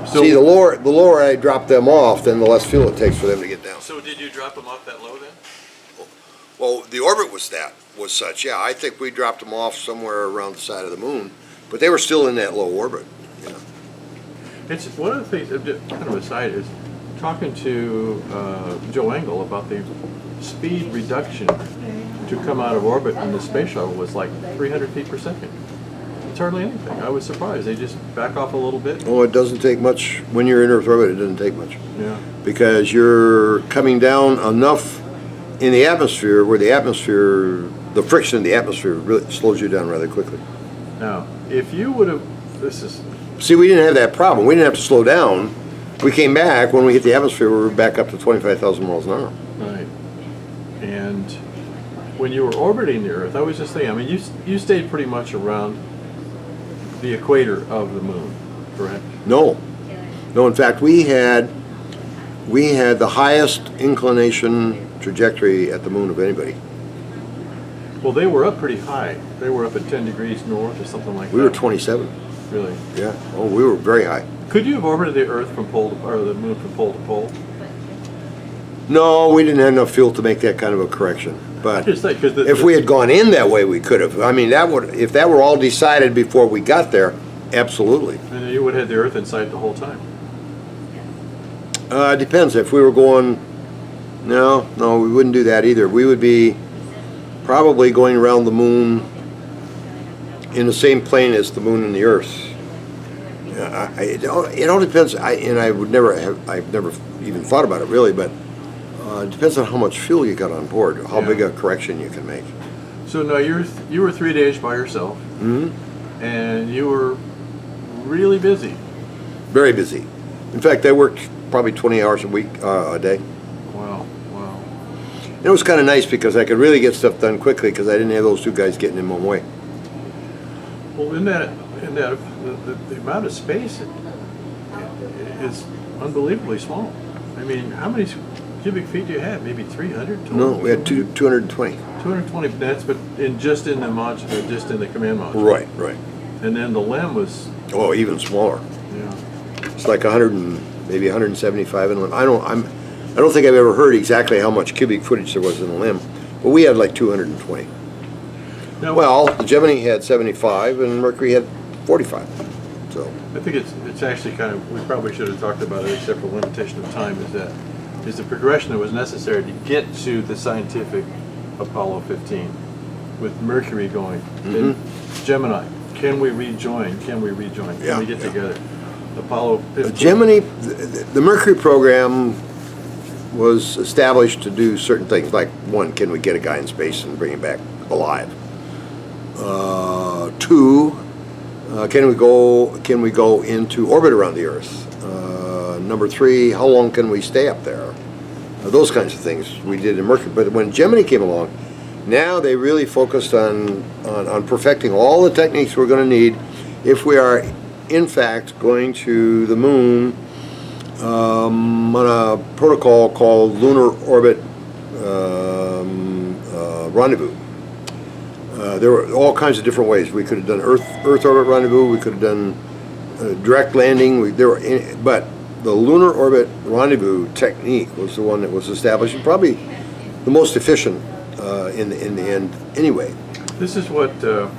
A: So,
B: see, the lower I drop them off, then the less fuel it takes for them to get down.
A: So did you drop them off that low then?
B: Well, the orbit was such. Yeah, I think we dropped them off somewhere around the side of the moon, but they were still in that low orbit.
A: It's one of the things. Kind of aside is talking to Joe Engel about the speed reduction to come out of orbit in the space shuttle was like 300 feet per second. It's hardly anything. I was surprised. They just back off a little bit.
B: Oh, it doesn't take much. When you're in Earth orbit, it doesn't take much.
A: Yeah.
B: Because you're coming down enough in the atmosphere where the atmosphere, the friction in the atmosphere really slows you down rather quickly.
A: Now, if you would have, this is,
B: See, we didn't have that problem. We didn't have to slow down. We came back, when we hit the atmosphere, we were back up to 25,000 miles an hour.
A: right. And when you were orbiting the Earth, I was just thinking, I mean, you stayed pretty much around the equator of the moon, correct?
B: No. No, in fact, we had the highest inclination trajectory at the moon of anybody.
A: Well, they were up pretty high. They were up at 10 degrees north or something like that.
B: We were 27.
A: Really?
B: Yeah. Oh, we were very high.
A: Could you have orbited the Earth from pole to, or the moon from pole to pole?
B: No, we didn't have enough fuel to make that kind of a correction.
A: I
B: But
A: just think because
B: if we had gone in that way, we could have. I mean, that would, if that were all decided before we got there, absolutely.
A: and you would have had the Earth in sight the whole time.
B: It depends. If we were going, no, we wouldn't do that either. We would be probably going around the moon in the same plane as the moon and the Earth. It all depends. I've never even thought about it really, but it depends on how much fuel you got on board, how
A: Yeah.
B: big a correction you can make.
A: So now you were 3 days by yourself, and you were really busy.
B: Very busy. In fact, I worked probably 20 hours a week, a day.
A: Wow.
B: And it was kind of nice because I could really get stuff done quickly because I didn't have those two guys getting in my way.
A: Well, in that the amount of space is unbelievably small. I mean, how many cubic feet do you have? Maybe 300 total?
B: No, we had 220.
A: 220. That's but just in the module, just in the command module.
B: Right.
A: And then the LEM was,
B: Oh, even smaller.
A: yeah.
B: It's like 100 and maybe 175 in limb. I don't think I've ever heard exactly how much cubic footage there was in the limb, but we had like 220.
A: Now,
B: Well, the Gemini had 75 and Mercury had 45. So
A: I think it's actually kind of, we probably should have talked about it, except for limitation of time, is the progression that was necessary to get to the scientific Apollo 15 with Mercury going. Then Gemini, can we rejoin? Can we
B: Yeah,
A: get
B: yeah.
A: together? Apollo 15.
B: Gemini, the Mercury program was established to do certain things. Like one, can we get a guy in space and bring him back alive? Two, can we go into orbit around the Earth? Number three, how long can we stay up there? Those kinds of things we did in Mercury. But when Gemini came along, now they really focused on perfecting all the techniques we're going to need if we are, in fact, going to the moon on a protocol called Lunar Orbit Rendezvous. There were all kinds of different ways. We could have done Earth orbit rendezvous. We could have done direct landing. But the lunar orbit rendezvous technique was the one that was established, and probably the most efficient in the end. Anyway,
A: This is what Buzz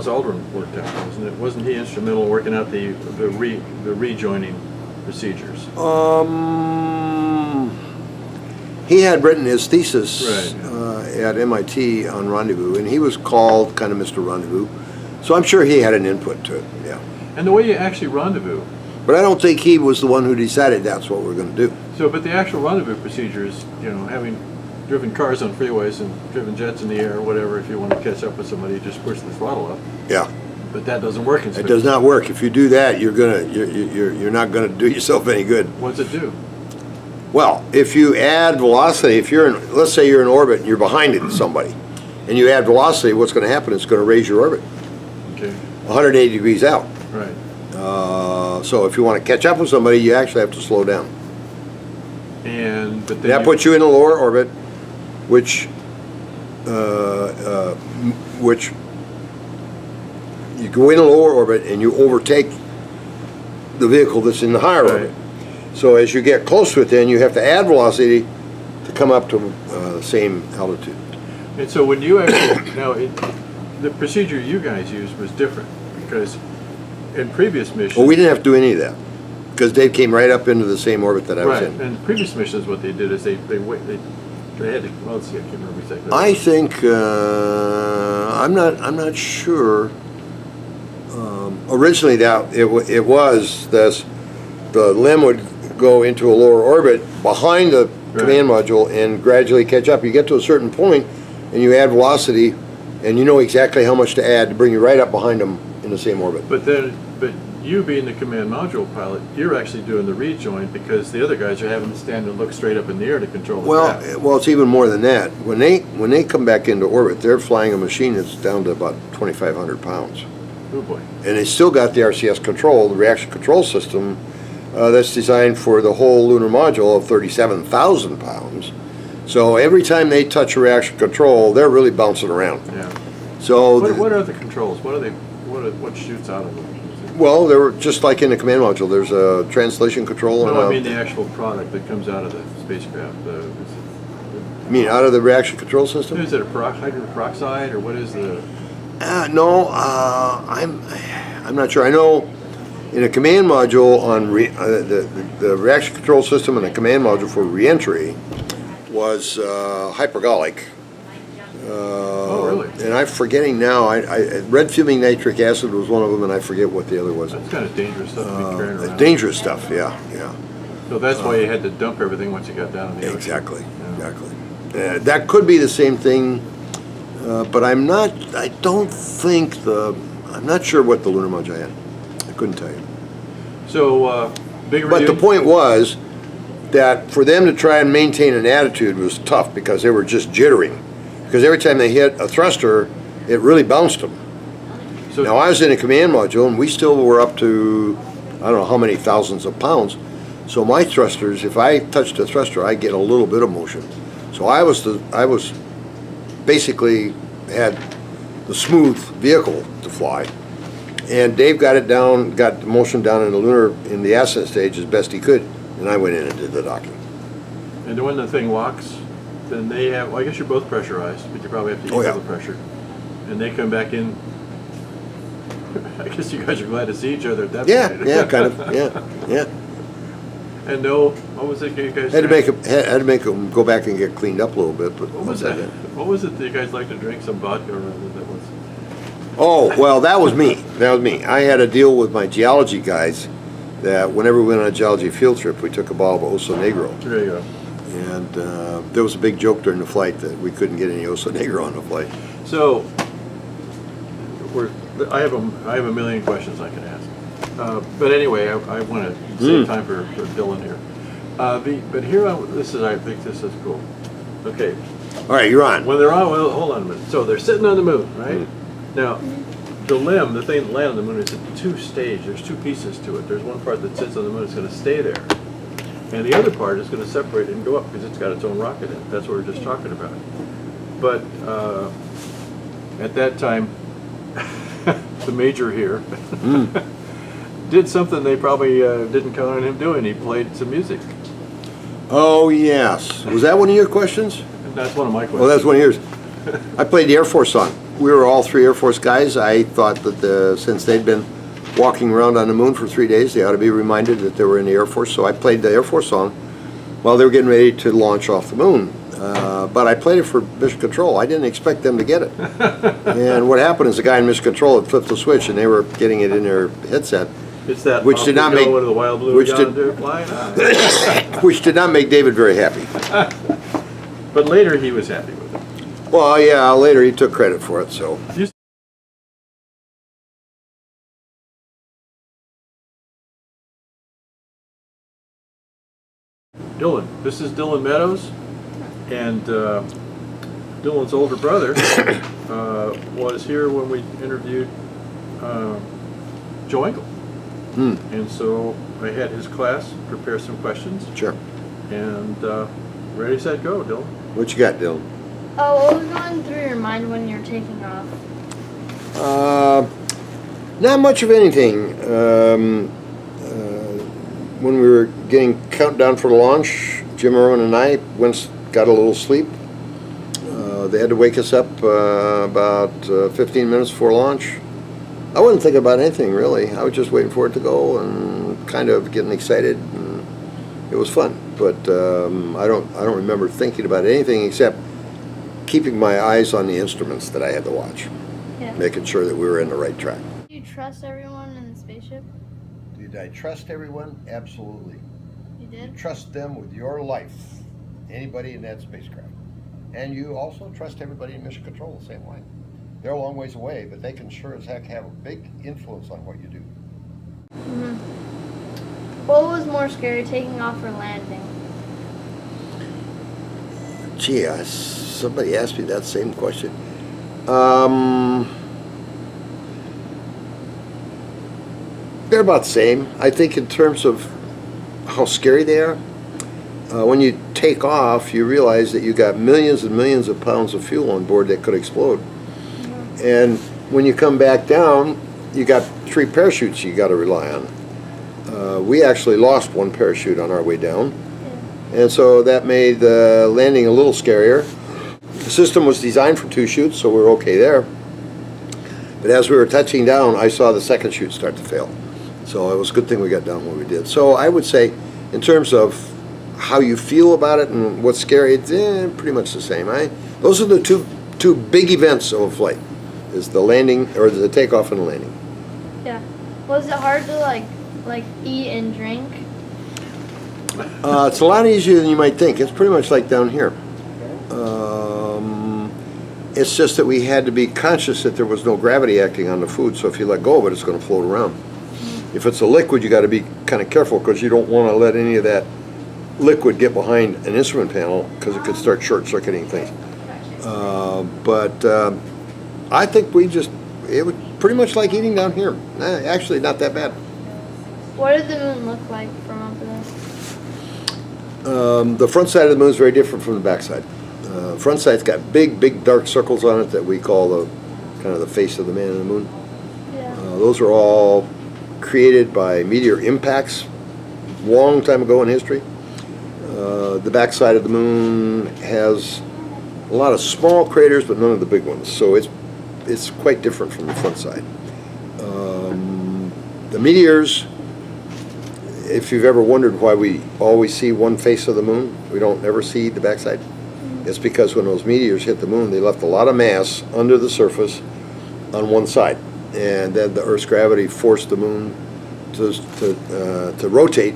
A: Aldrin worked out, wasn't it? Wasn't he instrumental in working out the rejoining procedures?
B: he had written his thesis
A: Right.
B: at MIT on rendezvous, and he was called kind of Mr. Rendezvous. So I'm sure he had an input to it. Yeah.
A: And the way you actually rendezvous.
B: But I don't think he was the one who decided that's what we're going to do.
A: So, but the actual rendezvous procedures, having driven cars on freeways and driven jets in the air or whatever, if you want to catch up with somebody, you just push the throttle up.
B: Yeah.
A: But that doesn't work in
B: It
A: space.
B: does not work. If you do that, you're not going to do yourself any good.
A: What's it do?
B: Well, if you add velocity, let's say you're in orbit and you're behind somebody, and you add velocity, what's going to happen is it's going to raise your orbit
A: Okay.
B: 180 degrees out.
A: Right.
B: So if you want to catch up with somebody, you actually have to slow down.
A: But then
B: That puts you in a lower orbit, which you go in a lower orbit and you overtake the vehicle that's in the higher
A: Right.
B: orbit. So as you get close to it, then you have to add velocity to come up to the same altitude.
A: And so when you actually, the procedure you guys used was different because in previous missions.
B: Well, we didn't have to do any of that. because Dave came right up into the same orbit that I was
A: Right,
B: in.
A: and previous missions, what they did is they had to, well, let's see, I can't remember exactly.
B: I think I'm not sure. Originally, that it was this, the LEM would go into a lower orbit behind the command module and gradually catch up. You get to a certain point, and you add velocity, and you know exactly how much to add to bring you right up behind them in the same orbit.
A: But you being the command module pilot, you're actually doing the rejoin because the other guys are having to stand and look straight up in the air to control the craft.
B: Well, it's even more than that. When they come back into orbit, they're flying a machine that's down to about 2,500 pounds.
A: Oh boy.
B: And they still got the RCS control, the reaction control system, that's designed for the whole lunar module of 37,000 pounds. So every time they touch a reaction control, they're really bouncing around.
A: Yeah.
B: So
A: What are the controls? What shoots out of them?
B: well, they were just like in the command module. There's a translation control.
A: No, I
B: and
A: mean the actual product that comes out of the spacecraft.
B: you mean out of the reaction control system?
A: Is it a hydrogen peroxide or what is the?
B: No, I'm not sure. I know in a command module on the reaction control system and the command module for reentry was hypergolic.
A: Oh, really?
B: And I'm forgetting now. Red fuming nitric acid was one of them, and I forget what the other was.
A: That's kind of dangerous stuff to be carrying around.
B: Dangerous stuff, yeah.
A: So that's why you had to dump everything once you got down in the ocean.
B: Exactly,
A: Yeah.
B: exactly. That could be the same thing, but I'm not sure what the lunar module had. I couldn't tell you.
A: So big
B: But
A: review.
B: the point was that for them to try and maintain an attitude was tough because they were just jittering. Because every time they hit a thruster, it really bounced them.
A: So,
B: Now, I was in a command module, and we still were up to, I don't know how many thousands of pounds. So my thrusters, if I touched a thruster, I get a little bit of motion. So I was basically had the smooth vehicle to fly. And Dave got the motion down in the ascent stage as best he could, and I went in and did the docking.
A: and when the thing walks, then they have. Well, I guess you're both pressurized, but you probably have to equal the pressure. And they come back in. I guess you guys are glad to see each other at that point.
B: Yeah, kind of, yeah.
A: And no, what was it you guys?
B: Had to make them go back and get cleaned up a little bit. But
A: What was that? What was it that you guys like to drink? Some vodka or whatever that was?
B: Oh, well, that was me. I had a deal with my geology guys that whenever we went on a geology field trip, we took a bottle of Oso Negro.
A: There you go.
B: And there was a big joke during the flight that we couldn't get any Oso Negro on the flight.
A: So, I have a million questions I can ask. But anyway, I want to save time for Dylan here. But here, I think this is cool. Okay.
B: All right, you're on.
A: When they're on, well, hold on a minute. So they're sitting on the moon, right? Now, the LEM, the thing that lands on the moon, is a two-stage. There's two pieces to it. There's one part that sits on the moon, it's going to stay there. And the other part is going to separate and go up because it's got its own rocket in it. That's what we were just talking about. But at that time, the Major here did something they probably didn't count on him doing. He played some music.
B: Oh, yes. Was that one of your questions?
A: That's one of my questions.
B: Well, that's one of yours. I played the Air Force song. We were all three Air Force guys. I thought that since they'd been walking around on the moon for 3 days, they ought to be reminded that they were in the Air Force. So I played the Air Force song while they were getting ready to launch off the moon. But I played it for Mission Control. I didn't expect them to get it. And what happened is the guy in Mission Control had flipped the switch, and they were getting it in their headset.
A: It's that
B: which did not make
A: what the wild blue
B: which
A: did,
B: did
A: flying high.
B: which did not make David very happy.
A: But later he was happy with it.
B: Well, yeah, later he took credit for it. So
A: Dylan, this is Dylan Meadows, and Dylan's older brother was here when we interviewed Joe Engel. And so I had his class prepare some questions.
B: Sure.
A: And ready, set, go, Dylan.
B: What you got, Dylan?
C: Oh, what was going through your mind when you're taking off?
B: Not much of anything. When we were getting countdown for the launch, Jim Irwin and I got a little sleep. They had to wake us up about 15 minutes before launch. I wasn't thinking about anything, really. I was just waiting for it to go and kind of getting excited, and it was fun. But I don't remember thinking about anything except keeping my eyes on the instruments that I had to watch,
C: Yeah.
B: making sure that we were in the right track.
C: Do you trust everyone in the spaceship?
B: Did I trust everyone? Absolutely.
C: You did?
B: Trust them with your life, anybody in that spacecraft. And you also trust everybody in mission control the same way. They're a long ways away, but they can sure as heck have a big influence on what you do.
C: Mm-hmm. What was more scary, taking off or landing?
B: Gee, somebody asked me that same question. They're about the same. I think in terms of how scary they are, when you take off, you realize that you got millions and millions of pounds of fuel on board that could explode.
C: Mm-hmm.
B: And when you come back down, you got 3 parachutes you got to rely on. We actually lost 1 parachute on our way down, and so that made the landing a little scarier. The system was designed for 2 chutes, so we were okay there. But as we were touching down, I saw the 2nd chute start to fail. So it was a good thing we got down when we did. So I would say, in terms of how you feel about it and what's scary, it's pretty much the same. Those are the two big events of a flight, is the landing, or the takeoff and the landing.
C: Yeah. Was it hard to like eat and drink?
B: It's a lot easier than you might think. It's pretty much like down here. It's just that we had to be conscious that there was no gravity acting on the food, so if you let go of it, it's going to float around. If it's a liquid, you got to be kind of careful, because you don't want to let any of that liquid get behind an instrument panel, because it could start short-circuiting things. But I think it was pretty much like eating down here. Actually, not that bad.
C: What did the moon look like from up there?
B: The front side of the moon is very different from the back side. Front side's got big dark circles on it that we call the kind of the face of the man in the moon.
C: Yeah.
B: Those are all created by meteor impacts long time ago in history. The back side of the moon has a lot of small craters, but none of the big ones. So it's quite different from the front side. The meteors, if you've ever wondered why we always see one face of the moon, we don't ever see the backside, it's because when those meteors hit the moon, they left a lot of mass under the surface on one side. And then the Earth's gravity forced the moon to rotate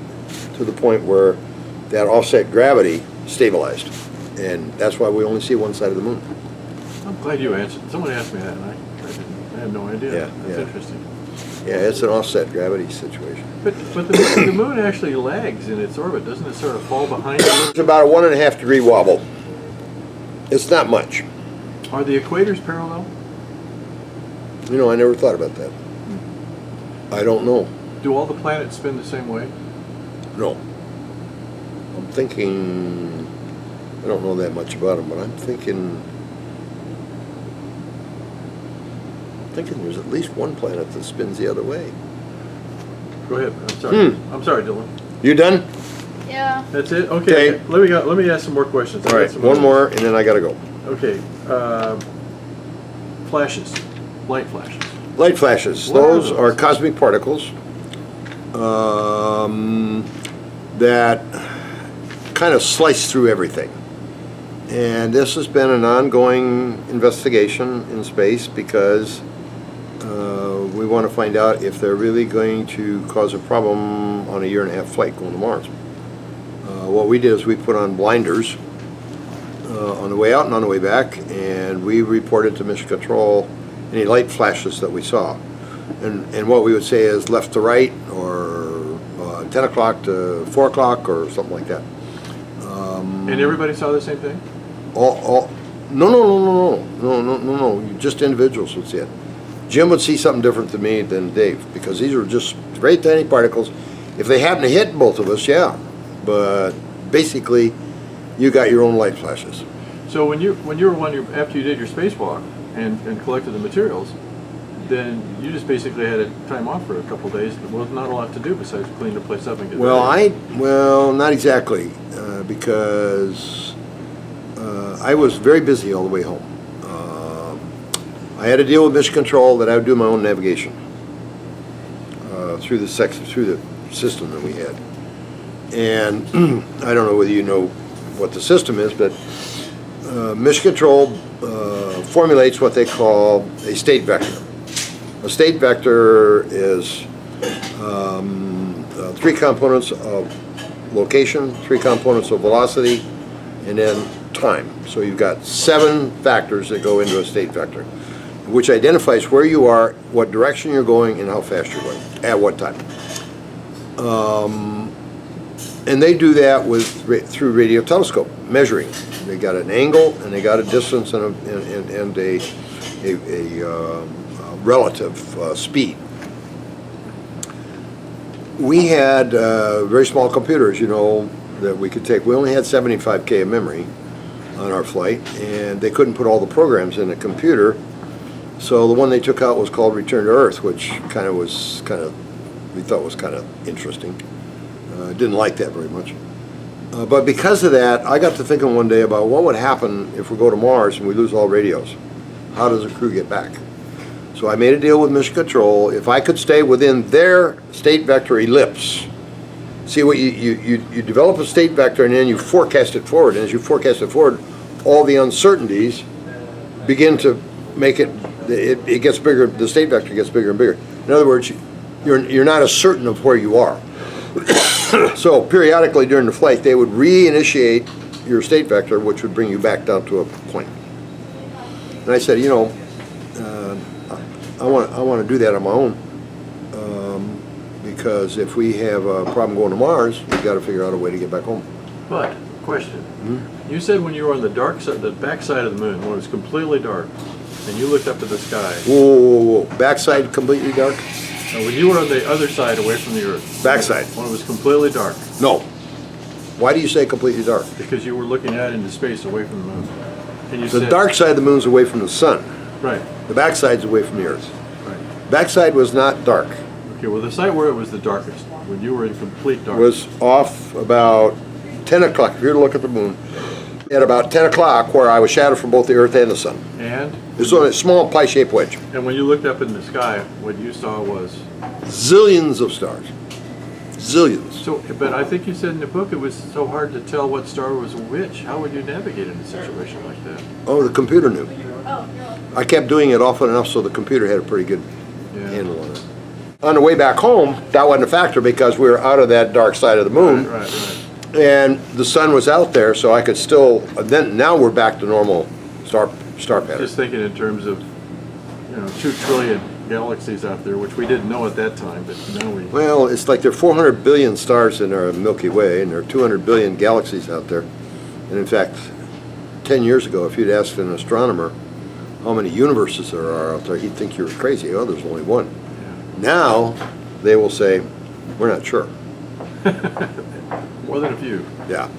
B: to the point where that offset gravity stabilized. And that's why we only see one side of the moon.
A: I'm glad you answered. Someone asked me that, and I had no idea.
B: Yeah,
A: That's
B: yeah.
A: interesting.
B: Yeah, it's an offset gravity situation.
A: But the moon actually lags in its orbit, doesn't it? Sort of fall behind it.
B: It's about a 1.5 degree wobble. It's not much.
A: Are the equators parallel?
B: You know, I never thought about that. I don't know.
A: Do all the planets spin the same way?
B: No. I'm thinking, I don't know that much about them, but I'm thinking there's at least one planet that spins the other way.
A: Go ahead. I'm sorry. I'm sorry, Dylan.
B: You done?
C: Yeah.
A: That's it. Okay.
B: Okay.
A: Let me ask some more questions.
B: All right, one more, and then I gotta go.
A: Okay. Flashes, light flashes.
B: Light flashes.
A: What are
B: Those
A: those?
B: are cosmic particles that kind of slice through everything. And this has been an ongoing investigation in space because we want to find out if they're really going to cause a problem on a 1.5-year flight going to Mars. What we did is we put on blinders on the way out and on the way back, and we reported to Mission Control any light flashes that we saw. And what we would say is left to right, or 10 o'clock to 4 o'clock, or something like that.
A: And everybody saw the same thing?
B: No. Just individuals would see it. Jim would see something different to me than Dave, because these are just very tiny particles. If they happen to hit both of us, yeah. But basically, you got your own light flashes.
A: So after you did your spacewalk and collected the materials, then you just basically had time off for a couple of days. There was not a lot to do besides clean the place up and get ready.
B: Well, not exactly, because I was very busy all the way home. I had to deal with Mission Control that I would do my own navigation through the system than we had. And I don't know whether you know what the system is, but Mission Control formulates what they call a state vector. A state vector is 3 components of location, 3 components of velocity, and then time. So you've got 7 factors that go into a state vector, which identifies where you are, what direction you're going, and how fast you're going, at what time. And they do that through radio telescope measuring. They got an angle, and they got a distance, and a relative speed. We had very small computers, you know, that we could take. We only had 75K of memory on our flight, and they couldn't put all the programs in a computer. So the one they took out was called Return to Earth, which we thought was kind of interesting. Didn't like that very much. But because of that, I got to thinking one day about what would happen if we go to Mars and we lose all radios. How does the crew get back? So I made a deal with Mission Control. If I could stay within their state vector ellipse, see what you develop a state vector and then you forecast it forward. And as you forecast it forward, all the uncertainties begin to make it gets bigger. The state vector gets bigger and bigger. In other words, you're not as certain of where you are. So periodically during the flight, they would reinitiate your state vector, which would bring you back down to a point. And I said, you know, I want to do that on my own, because if we have a problem going to Mars, we've got to figure out a way to get back home.
A: But, question. You said when you were on the dark side, the back side of the moon, when it was completely dark, and you looked up at the sky.
B: Whoa. Backside completely dark?
A: Now, when you were on the other side, away from the Earth.
B: Backside.
A: When it was completely dark.
B: No. Why do you say completely dark?
A: Because you were looking out into space away from the moon. And you
B: The
A: said,
B: dark side of the moon's away from the sun.
A: Right.
B: The backside's away from the Earth.
A: Right.
B: Backside was not dark.
A: Okay, well, the site where it was the darkest, when you were in complete darkness.
B: Was off about 10 o'clock. If you were to look at the moon, at about 10 o'clock, where I was shadowed from both the Earth and the sun.
A: And?
B: It's on a small pie-shaped wedge.
A: And when you looked up in the sky, what you saw was?
B: Zillions of stars. Zillions.
A: So, but I think you said in the book it was so hard to tell what star was which. How would you navigate in a situation like that?
B: Oh, the computer knew. I kept doing it often enough so the computer had a pretty good handle on it. On the way back home, that wasn't a factor because we were out of that dark side of the moon.
A: Right.
B: And the sun was out there, so I could still, now we're back to normal star pattern.
A: Just thinking in terms of, 2 trillion galaxies out there, which we didn't know at that time, but now we...
B: Well, it's like there are 400 billion stars in our Milky Way, and there are 200 billion galaxies out there. And in fact, 10 years ago, if you'd asked an astronomer how many universes there are out there, he'd think you were crazy. Oh, there's only one.
A: Yeah.
B: Now, they will say, we're not sure.
A: More than a few.
B: Yeah.